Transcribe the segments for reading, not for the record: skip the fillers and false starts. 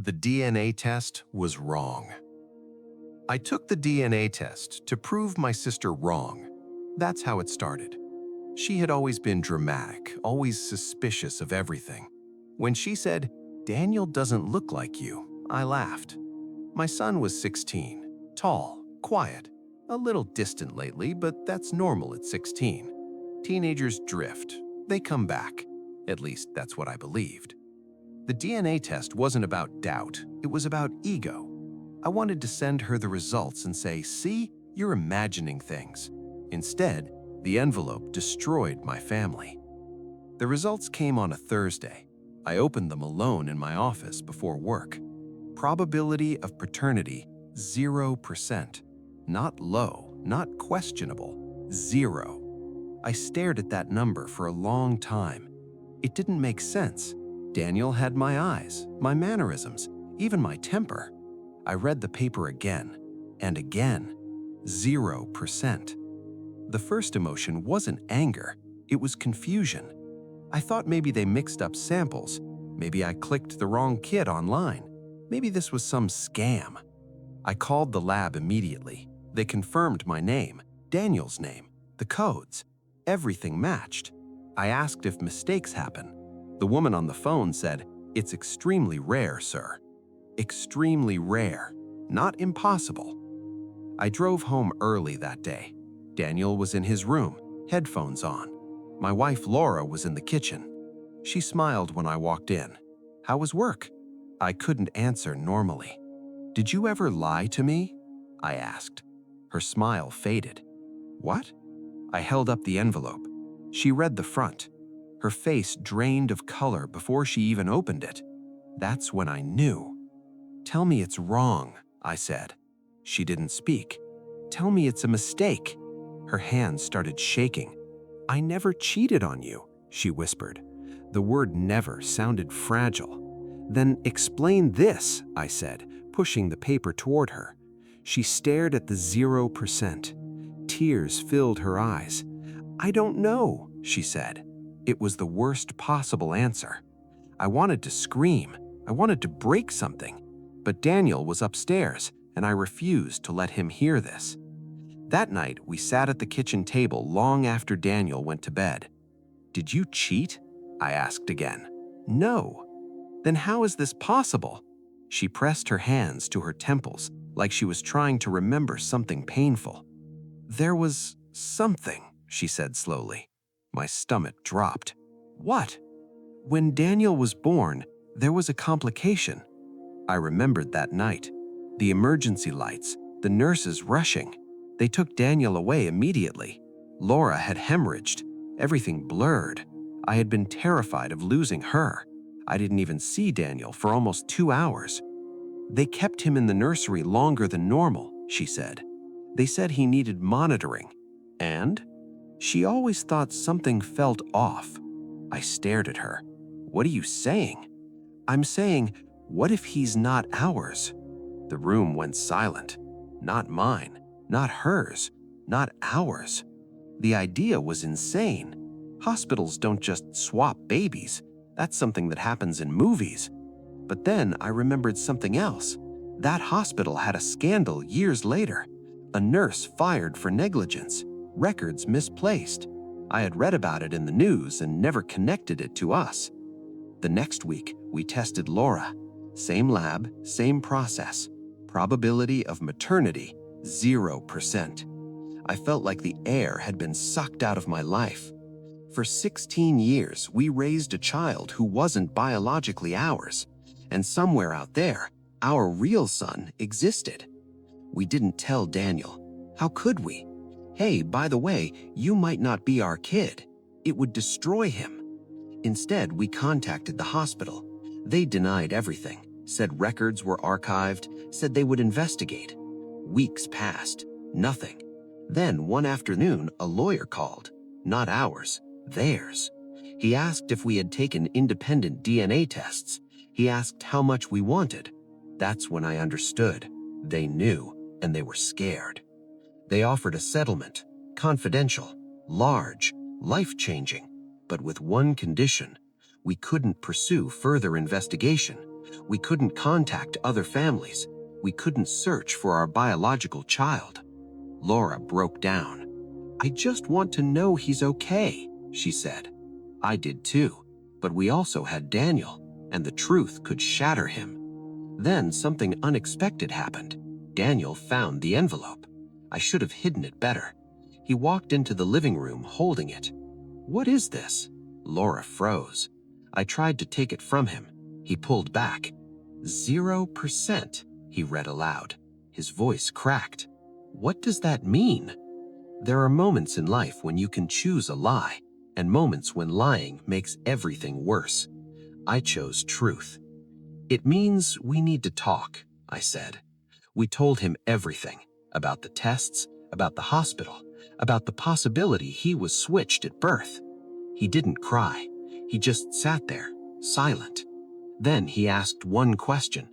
The DNA test was wrong. I took the DNA test to prove my sister wrong. That's how it started. She had always been dramatic, always suspicious of everything. When she said, "Daniel doesn't look like you," I laughed. My son was 16, tall, quiet, a little distant lately, but that's normal at 16. Teenagers drift. They come back. At least that's what I believed. The DNA test wasn't about doubt, it was about ego. I wanted to send her the results and say, "See, you're imagining things." Instead, the envelope destroyed my family. The results came on a Thursday. I opened them alone in my office before work. Probability of paternity, 0%. Not low, not questionable, 0. I stared at that number for a long time. It didn't make sense. Daniel had my eyes, my mannerisms, even my temper. I read the paper again and again. 0%. The first emotion wasn't anger, it was confusion. I thought maybe they mixed up samples. Maybe I clicked the wrong kid online. Maybe this was some scam. I called the lab immediately. They confirmed my name, Daniel's name, the codes. Everything matched. I asked if mistakes happen. The woman on the phone said, "It's extremely rare, sir." Extremely rare, not impossible. I drove home early that day. Daniel was in his room, headphones on. My wife Laura was in the kitchen. She smiled when I walked in. "How was work?" I couldn't answer normally. "Did you ever lie to me?" I asked. Her smile faded. "What?" I held up the envelope. She read the front. Her face drained of color before she even opened it. That's when I knew. "Tell me it's wrong," I said. She didn't speak. "Tell me it's a mistake." Her hands started shaking. "I never cheated on you," she whispered. The word "never" sounded fragile. "Then explain this," I said, pushing the paper toward her. She stared at the 0%. Tears filled her eyes. "I don't know," she said. It was the worst possible answer. I wanted to scream. I wanted to break something. But Daniel was upstairs, and I refused to let him hear this. That night, we sat at the kitchen table long after Daniel went to bed. "Did you cheat?" I asked again. "No." "Then how is this possible?" She pressed her hands to her temples like she was trying to remember something painful. "There was something," she said slowly. My stomach dropped. "What?" "When Daniel was born, there was a complication." I remembered that night. The emergency lights, the nurses rushing. They took Daniel away immediately. Laura had hemorrhaged. Everything blurred. I had been terrified of losing her. I didn't even see Daniel for almost 2 hours. "They kept him in the nursery longer than normal," she said. "They said he needed monitoring." "And?" She always thought something felt off. I stared at her. "What are you saying?" "I'm saying, what if he's not ours?" The room went silent. Not mine, not hers, not ours. The idea was insane. Hospitals don't just swap babies. That's something that happens in movies. But then I remembered something else. That hospital had a scandal years later. A nurse fired for negligence, records misplaced. I had read about it in the news and never connected it to us. The next week, we tested Laura. Same lab, same process. Probability of maternity, 0%. I felt like the air had been sucked out of my life. For 16 years, we raised a child who wasn't biologically ours. And somewhere out there, our real son existed. We didn't tell Daniel. How could we? "Hey, by the way, you might not be our kid." It would destroy him. Instead, we contacted the hospital. They denied everything, said records were archived, said they would investigate. Weeks passed, nothing. Then one afternoon, a lawyer called. Not ours, theirs. He asked if we had taken independent DNA tests. He asked how much we wanted. That's when I understood. They knew, and they were scared. They offered a settlement, confidential, large, life-changing, but with one condition. We couldn't pursue further investigation. We couldn't contact other families. We couldn't search for our biological child. Laura broke down. "I just want to know he's okay," she said. I did too, but we also had Daniel, and the truth could shatter him. Then something unexpected happened. Daniel found the envelope. I should have hidden it better. He walked into the living room holding it. "What is this?" Laura froze. I tried to take it from him. He pulled back. 0%, he read aloud. His voice cracked. "What does that mean?" There are moments in life when you can choose a lie, and moments when lying makes everything worse. I chose truth. "It means we need to talk," I said. We told him everything, about the tests, about the hospital, about the possibility he was switched at birth. He didn't cry. He just sat there, silent. Then he asked one question.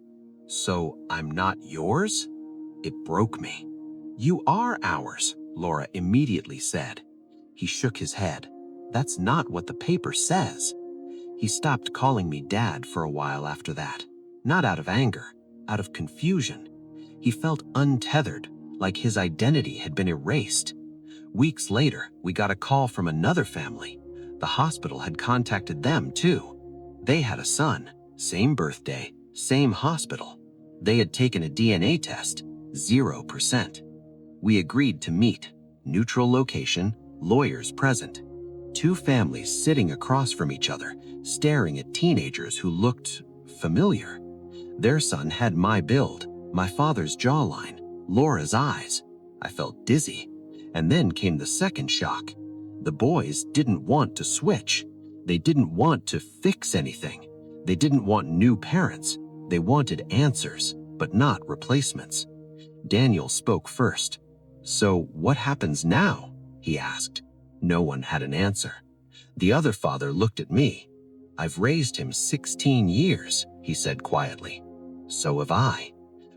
"So I'm not yours?" It broke me. "You are ours," Laura immediately said. He shook his head. "That's not what the paper says." He stopped calling me Dad for a while after that. Not out of anger, out of confusion. He felt untethered, like his identity had been erased. Weeks later, we got a call from another family. The hospital had contacted them too. They had a son, same birthday, same hospital. They had taken a DNA test, 0%. We agreed to meet. Neutral location, lawyers present. Two families sitting across from each other, staring at teenagers who looked familiar. Their son had my build, my father's jawline, Laura's eyes. I felt dizzy. And then came the second shock. The boys didn't want to switch. They didn't want to fix anything. They didn't want new parents. They wanted answers, but not replacements. Daniel spoke first. "So what happens now?" he asked. No one had an answer. The other father looked at me. "I've raised him 16 years, he said quietly. "So have I."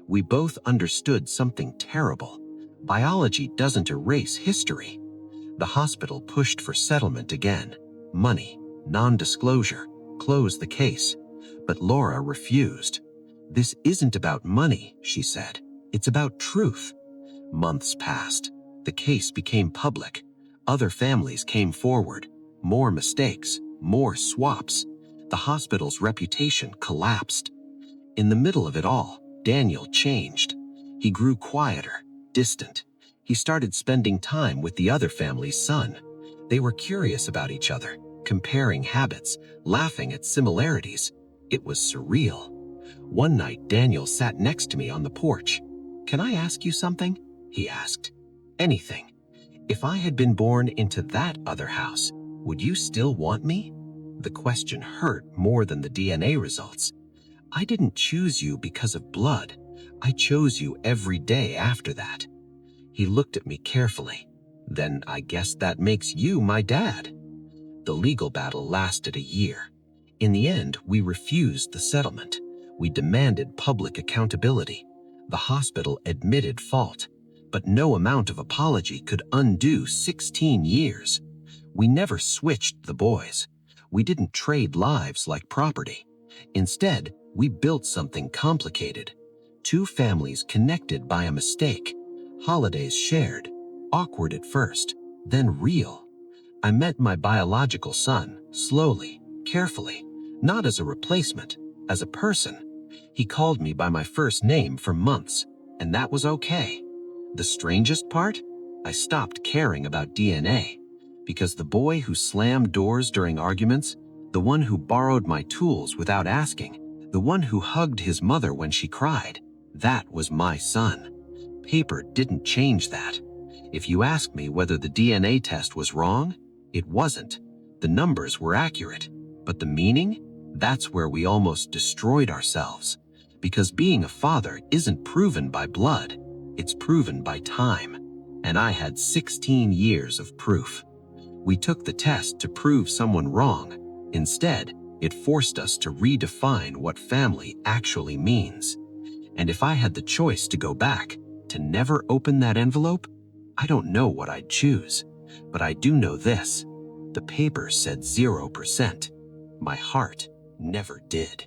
We both understood something terrible. Biology doesn't erase history. The hospital pushed for settlement again. Money, non-disclosure, close the case. But Laura refused. "This isn't about money," she said. "It's about truth." Months passed. The case became public. Other families came forward. More mistakes, more swaps. The hospital's reputation collapsed. In the middle of it all, Daniel changed. He grew quieter, distant. He started spending time with the other family's son. They were curious about each other, comparing habits, laughing at similarities. It was surreal. One night, Daniel sat next to me on the porch. "Can I ask you something?" he asked. "Anything. If I had been born into that other house, would you still want me?" The question hurt more than the DNA results. "I didn't choose you because of blood. I chose you every day after that." He looked at me carefully. "Then I guess that makes you my dad." The legal battle lasted a year. In the end, we refused the settlement. We demanded public accountability. The hospital admitted fault, but no amount of apology could undo 16 years. We never switched the boys. We didn't trade lives like property. Instead, we built something complicated. Two families connected by a mistake. Holidays shared. Awkward at first, then real. I met my biological son, slowly, carefully, not as a replacement, as a person. He called me by my first name for months, and that was okay. The strangest part? I stopped caring about DNA, because the boy who slammed doors during arguments, the one who borrowed my tools without asking, the one who hugged his mother when she cried, that was my son. Paper didn't change that. If you ask me whether the DNA test was wrong, it wasn't. The numbers were accurate. But the meaning? That's where we almost destroyed ourselves. Because being a father isn't proven by blood. It's proven by time. And I had 16 years of proof. We took the test to prove someone wrong. Instead, it forced us to redefine what family actually means. And if I had the choice to go back, to never open that envelope, I don't know what I'd choose. But I do know this. The paper said 0%. My heart never did.